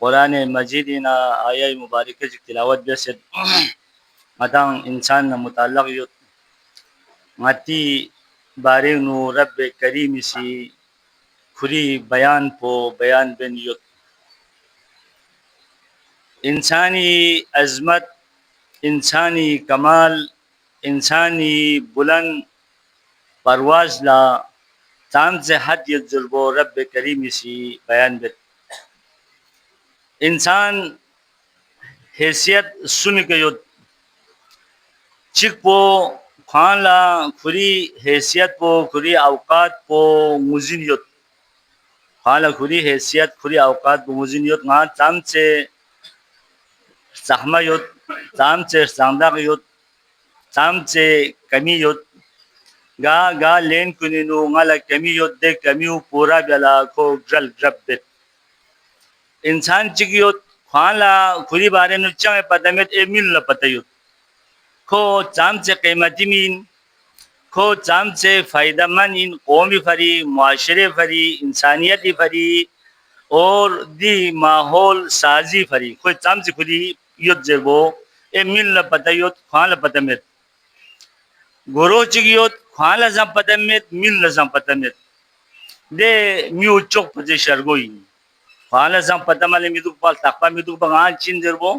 कुरान मजीद ना आया मुबारक की तिलावत बेसे मतंग इंसान न मुताल्लक युत mati bare nu rabbe karim si khuri bayan po bayan ben yut insani azmat insani kamal insani buland परवाज ला ताम से हद यजुर्बो रब करीम सी बयान बे इंसान हैसियत सुन के यो चिक पो खान ला खुरी हैसियत पो खुरी औकात पो मुजिन यो खान ला खुरी हैसियत खुरी औकात पो मुजिन यो ना ताम से सहमा यो ताम से सांदा यो ताम से कमी यो गा लेन कुनिनु ngala kami yodde kami pura bela ko gral grabbet इंसान चिकियो खाला खुरी बारे नु चाहे पदमेत ए मिल न पतयो खो चाम से कीमती मीन खो चाम से फायदा मन इन कौमी फरी मुआशरे फरी इंसानियत फरी और दी माहौल साजी फरी कोई चाम से खुरी युद्ध जेबो ए मिल न पतयो खाला पदमेत गोरो चिकियो खाला जम पदमेत मिल न जम पदमेत de mi ucok pati shargoi hala sam patamale mi duk pal takpa mi duk bangan chin derbo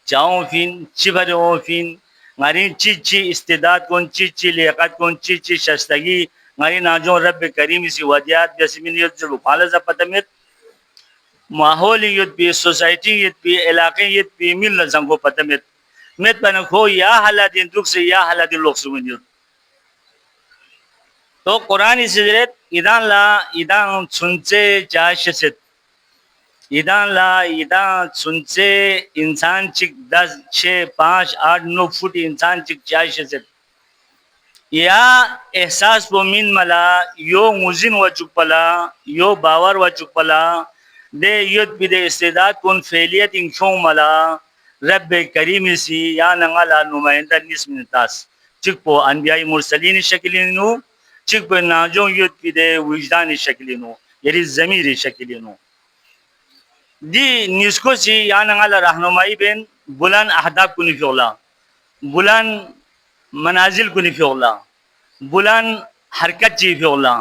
chao fin chibare o fin ngari chi istidat kon chi liaqat kon chi shastagi ngari najo rabb karim si wadiyat bismin yud hala sam patamet माहौलियत भी society भी इलाके भी मिल संगो पतमेत met bana ko ya haladin duk se ya haladin lok sumun तो कुरान सिजरत इदान ला इदान सुनचे जाशत इदान ला इदान सुनचे इंसान चिक 10 6 5 8 9 foot इंसान चिक जाशत या एहसास वो मिन मला यो मुजिन व चुकपला यो बावर व चुकपला दे युद्ध बिदे इस्तेदाद कुन फेलियत इंशों मला रब करीम सी या नंगाला नुमाइंदा निस्मिनतास चिक पो अनबियाई मुरसलीन शक्लिनु चिक पे नाजों युद्ध पिदे विजदानी शक्लिनो यानी ज़मीरी शक्लिनो दी निस्को सी या नंगाला रहनुमाई बेन बुलान अहदाब कुनी फियोला बुलान मनाजिल कुनी फियोला बुलान हरकत ची फियोला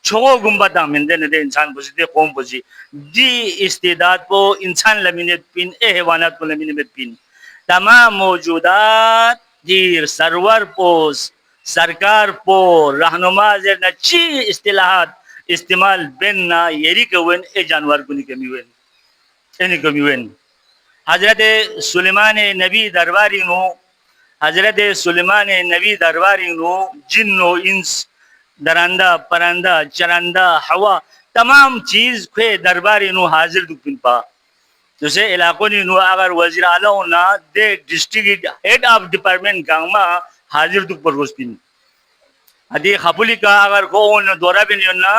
छोगो गुम्बता मिंदे नदे इंसान बुझते कौम बुझी दी इस्तेदाद को इंसान लमिनेत पिन ए हैवानात को लमिनेत पिन तमाम मौजूदात दीर सरवर पोस सरकार पो रहनुमा जे नची इस्तिलाहात इस्तेमाल बेन ना येरी कवन ए जानवर कुनी कमीवन एनी कमीवन हजरत सुलेमान नबी दरबारी नो हजरत सुलेमान नबी दरबारी नो जिन्नो इंस दरंदा परंदा चरंदा हवा तमाम चीज के दरबारी नो हाजिर दुकिन पा जैसे इलाकों नो अगर वजीर आला होना दे डिस्ट्रिक्ट हेड ऑफ डिपार्टमेंट गांगमा हाजिर दुक पर रोस्पिन अदी खपुली का अगर को न दौरा बिन ना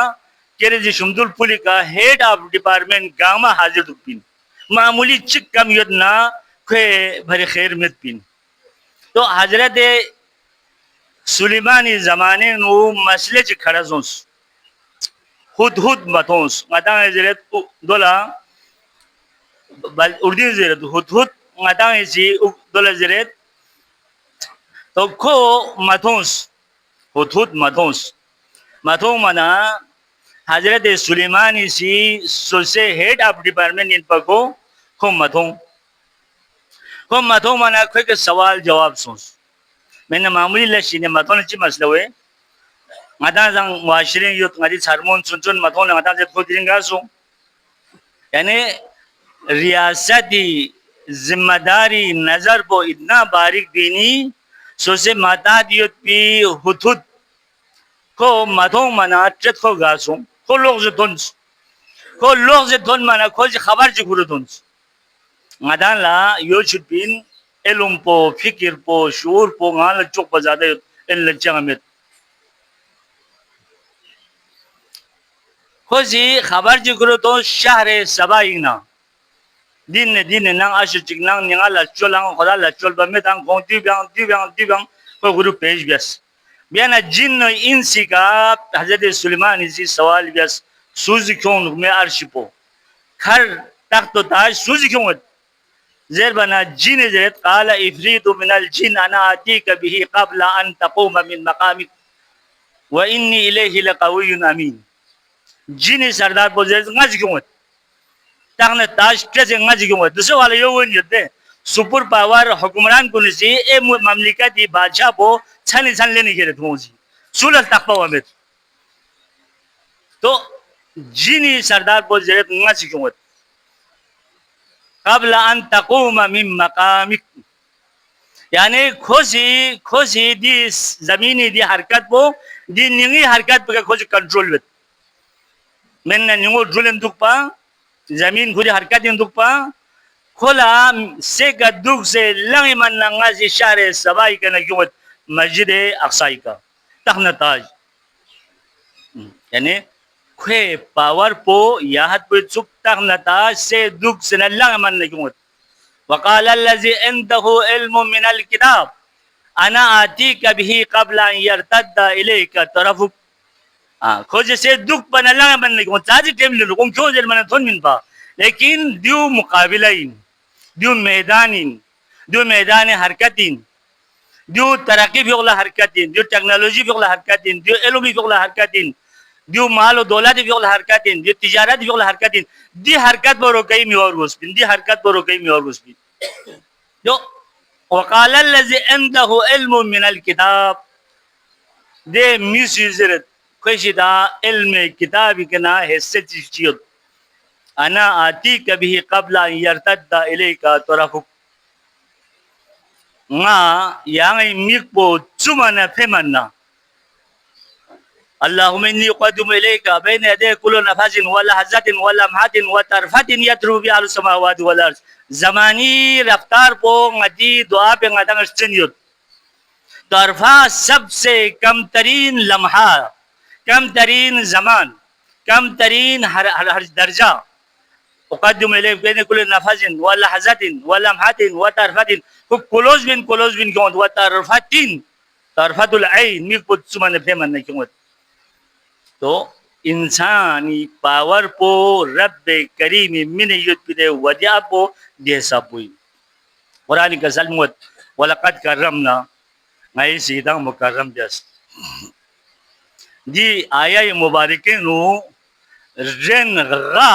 केरे जी शुमदुल पुली का हेड ऑफ डिपार्टमेंट गांगमा हाजिर दुकिन मामूली चिक कम योजना के भरे खैर में पिन तो हजरत सुलेमानी जमाने नो मसले च खड़ा जोंस हुद मतोंस मता जरत दोला बल उर्दू जरत हुद मता जी दोला जरत तो को मतोंस हुद मतोंस मतों मना हजरत सुलेमानी सी सोसे हेड ऑफ डिपार्टमेंट इन पको को मतों मना कोई के सवाल जवाब सोच मैंने मामूली लशी ने मतों ची मसला हुए मता जंग मुआशरे युत ngadi sarmon सुन मतों ने मता जब खुद रिंगा सो यानी रियासती जिम्मेदारी नजर को इतना बारीक बीनी सोसे माता दियत पी हुद को मतों मना चत को गासो को लोग जे दोन मना को खबर जी गुरु दोंस मदान ला यो शुपिन एलुम पो फिकिर पो शूर पो गाल चोक बजादे इन लच्चा में खोजी खबर जी गुरु तो शहर सबाइना दिन नंग आशु चिकनांग निगाला चोलांग खुदा ला चोल बमे तांग कों दिव्यांग को गुरु पेज बेस बियाना जिन इंसी का हजरत सुलेमान इसी सवाल बेस सूजी क्यों में अर्शिपो खर تخت و تاج سوزی کیوں زیر بنا جن زرت قال افریت من الجن انا آتیک به قبل ان تقوم من مقامك وانی الیه لقوی امین جن سردار بولز ngaji کیوں تخت تاج کیسے ngaji کیوں دوسرے والے یہ ون یتے سپر پاور حکمران کنسی اے مملکتی بادشاہ کو چھن چھن لینے کے رہتے ہیں سولل تقوا میں تو جنی سردار کو زرت ngaji کیوں قبل ان تقوم من مقامك یعنی خوشی دی زمینی دی حرکت بو دی نینگی حرکت پہ خوشی کنٹرول بت من نینگو جولن دک پا زمین خوشی حرکت دک پا کھولا سے کا دک سے لنگی من ننگازی شہر سبائی کا نکیوت مسجد اقصائی کا تخن تاج یعنی خوے پاور پو یاہت پہ چک تخن تاج سے دک سے لنگی من نکیوت وقال الذي عنده علم من الكتاب انا آتيك به قبل ان يرتد اليك طرفك खोज से दुख बना लगा बनने को चाची टेम ले लो कौन क्यों जेल मना थोन मिन पा लेकिन दियो मुकाबला इन दियो मैदान हरकतिन दियो तरक्की भी होगा हरकतिन दियो टेक्नोलॉजी भी होगा हरकतिन दियो इल्म भी होगा हरकतिन दियो माल और दौलत भी होगा हरकतिन दियो तिजारत भी होगा हरकतिन दी हरकत बरो कई में और घुसपिन दी हरकत बरो कई में और घुसपिन जो وقال الذي عنده علم من الكتاب दे मिसयूजरत कैसिदा इल्म किताब कना हिस्से चीज़ अना आती कभी कबला यरतद्दा Ileka तरफुक nga yang mikbo Chumna Femina اللهم إني أقدم إليك بين يدي كل نفس ولا حزة ولا لمحة وطرفة يترو بها السماوات والأرض زمانی رفتار پو ngadi دعا पे ngada ngsteniot طرفہ سب سے کم ترین لمحہ کم ترین زمان کم ترین ہر درجہ اقدم الیک بین کل نفس ولحظة ولمحة وطرفة کلوز بن کیوں وطرفة طرفة العین میک پوت سمن فهمن کیوں تو انسانی پاور پو رب کریم من یت پدے وجہ پو دیسا پوئی قرآن کا سلمت ولقد کرمنا ngay sidang mukarram jas di ayat mubarake nu ren ga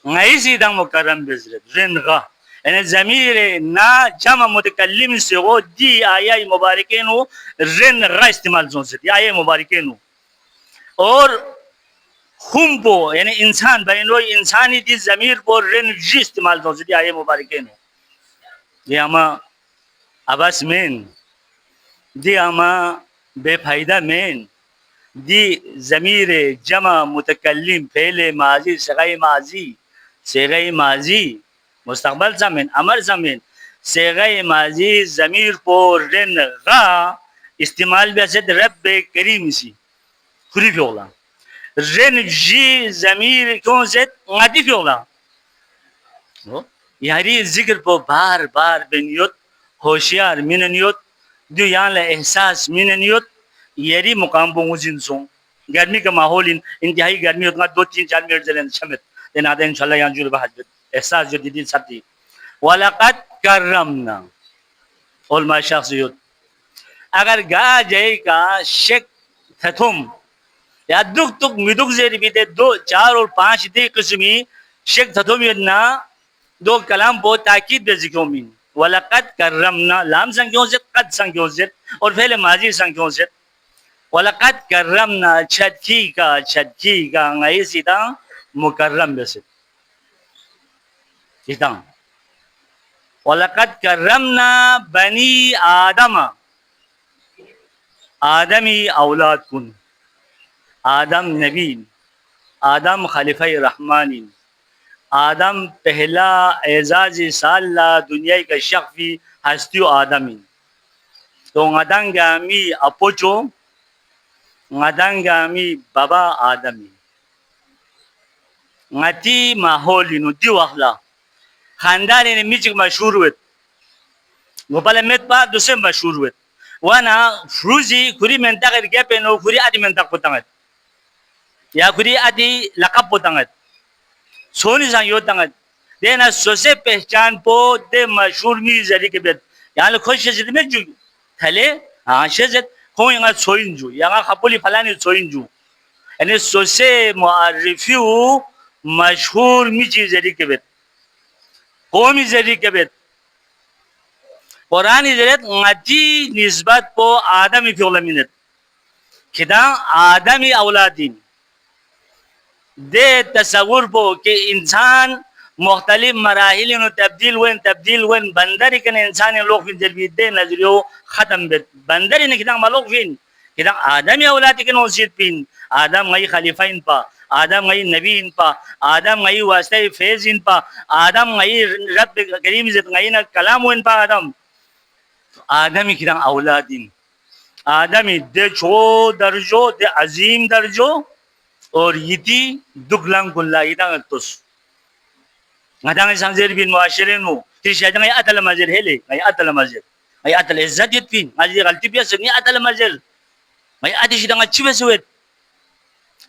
ngay sidang mukarram bezret ren ga yani zamire na jama mutakallim se wo di ayat mubarake nu ren ga istemal zonse di ayat mubarake nu और हम को यानी इंसान बहनों इंसानी दी जमीर को rain जी इस्तेमाल तो दी आये मुबारके ने ये हमा अबस मेन दी हमा बेफायदा मेन दी जमीर जमा मुतकल्लिम पहले माजी सेगई माजी मुस्तकबल जमीन अमर जमीन सेगई माजी जमीर को रेन गा इस्तेमाल बेसद रब करीम सी खुरी फयोला रेन जी जमीर क्यों से ngadi fiola यारी जिक्र को बार बार बेनियत होशियार मिननियत जो यहाँ ले एहसास मिननियत यारी मुकाम बोंगुजिन सो गर्मी का माहौल इंतहाई गर्मी उतना 2-3-4 मिनट जलन शमित लेकिन आधे इंशाल्लाह यहाँ जुड़ बहाज एहसास जो दीदी सबती वलक़द करमना और माशाख्सियत अगर गा जाए का शेख थथुम या दुख तुक मिदुक जेरी भी दे 2, 4 और 5 दे किस्मी शेख थथुम यदना दो कलाम बहुत ताकीद दे जिक्रों में वलक़द करमना लाम संख्यों से कद संख्यों से और पहले माजी संख्यों से वलक़द करमना छठी का ngài सीधा मुकर्रम बेसे सीधा वलक़द करमना बनी आदमी औलाद कुन आदम नबी आदम खलीफा रहमानी आदम पहला एजाजी साला दुनिया का शख्फी हस्तियों आदमी तो ngadaंगामी अपोचो ngadaंगामी बाबा आदमी ngati maholi no diwahla खानदान ने मिच मशहूर हुए गोपाल में पा दूसरे मशहूर हुए वाना फ्रूजी खुरी मेंटा कर क्या पेनो खुरी आदि मेंटा पोतंगत या खुरी आदि लकब पोतंगत सोनी सा यो तंग देना सोसे पहचान पो दे मशहूर मी जरी के बेत यानी खुश से में जु थले हां शेजत को यंगा सोइन जु यंगा खपुली फलानी सोइन जु यानी सोसे मुआरिफिउ मशहूर मी चीज जरी के बेत कौमी जरी के बेत Quran जरियत ngati nisbat po adami fi ulaminet kita adami औलादीन दे तस्वुर पो कि इंसान मुख्तलिफ मराहिल तब्दील वन बंदरी के इंसान लोग फिन जल्दी दे नजरियो खत्म बेत बंदरी ने कितना मलोक फिन कितना आदमी औलाद के नौसीद पिन आदम गई खलीफाइन पा आदम गई नबी इन पा आदम गई वास्ते फैज इन पा आदम गई रब करीम इज्जत गई ना कलाम इन पा आदम आदमी कितना औलादीन आदमी दे छो दर्जो दे अजीम दर्जो और यति दुगlang kulla idang tos ngadang sangzer bin muashirin mu tisya ngai atal mazir hele ngai atal mazir ngai atal izzat yitin ngai galti biasa ni atal mazir ngai adi sidang chibe suwet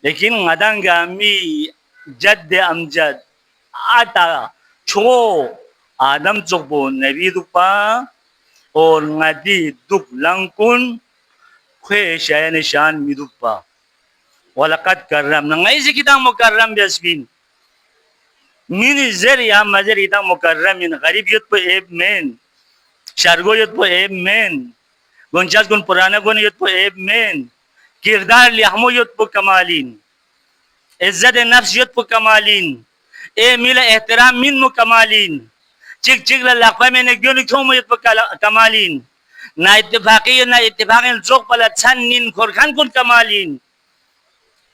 lekin ngadang gami jadd amjad ata cho adam chokbo nabi dupa और ngadi दुगlang kun khwe shayan shan midupa walaqad karramna ngai se kita mukarram biasbin min zariya mazar ita mukarramin gharib yut po eb men shargo yut po eb men gonchas gun purana gun yut po eb men kirdar lihmu yut po kamalin izzat nafs yut po kamalin e mila ihtiram min mukamalin chik chik la laqfa men gyun thom yut po kamalin na ittifaqin zok pala channin khorkhan kun kamalin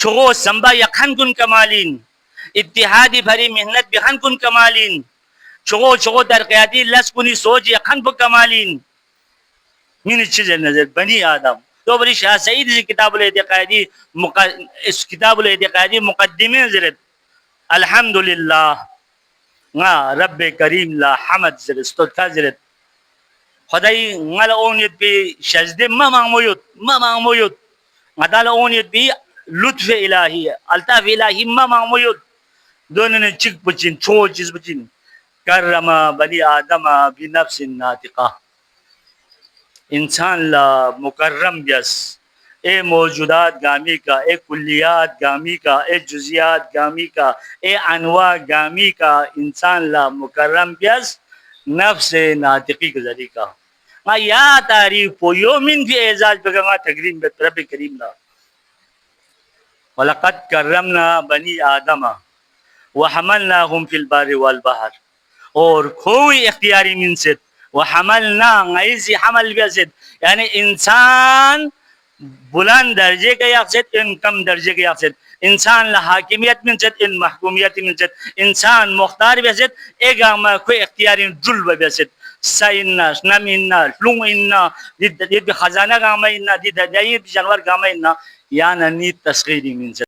छोगो Samba यखन कुन कमालिन इत्तिहादी भरी मेहनत बिखन कुन कमालिन छोगो छोगो दरक़याती लस कुनी सोच यखन को कमालिन मिन चीज नजर बनी आदम तो बड़ी शाह सईद जी किताबुल इतिकादी इस किताबुल इतिकादी मुकद्दिमे जरत अल्हम्दुलिल्लाह ना रब करीम ला हमद जरत स्तोत्रा जरत खुदाई ngala onit bi shazde ma mangmoyut ngadala onit bi लुत्फ इलाही अल्ताफ इलाही मामूद दोनों ने चिक बचिन छो चीज बचिन कर्रमा बनी आदम बिनफ्स नातिका इंसान ला मुकर्रम यस ए मौजूदात गामी का ए कुल्लियात गामी का ए जुजियात गामी का ए अनवा गामी का इंसान ला मुकर्रम यस नफ्स नातिकी के जरिए का या तारीफ पोयोमिन भी एजाज बगा तकरीम रब करीम ला वलक़द कर्रमना बनी आदम व हमलनाहुम फिल बारि वल बहर और कोई इख्तियारी मिनसित व हमलना ऐसी हमल बियसित यानी इंसान बुलंद दर्जे के यासित इन कम दर्जे के यासित इंसान ला हाकिमियत मिनसित इन महकूमियत मिनसित इंसान मुख्तार बियसित एक आमा कोई इख्तियारी जुल बियसित साइन्ना नमिन्ना लुंगिन्ना दिद खजाना गामा इन्ना दिद दई जानवर गामा इन्ना या ननी तस्गीरी मिनसित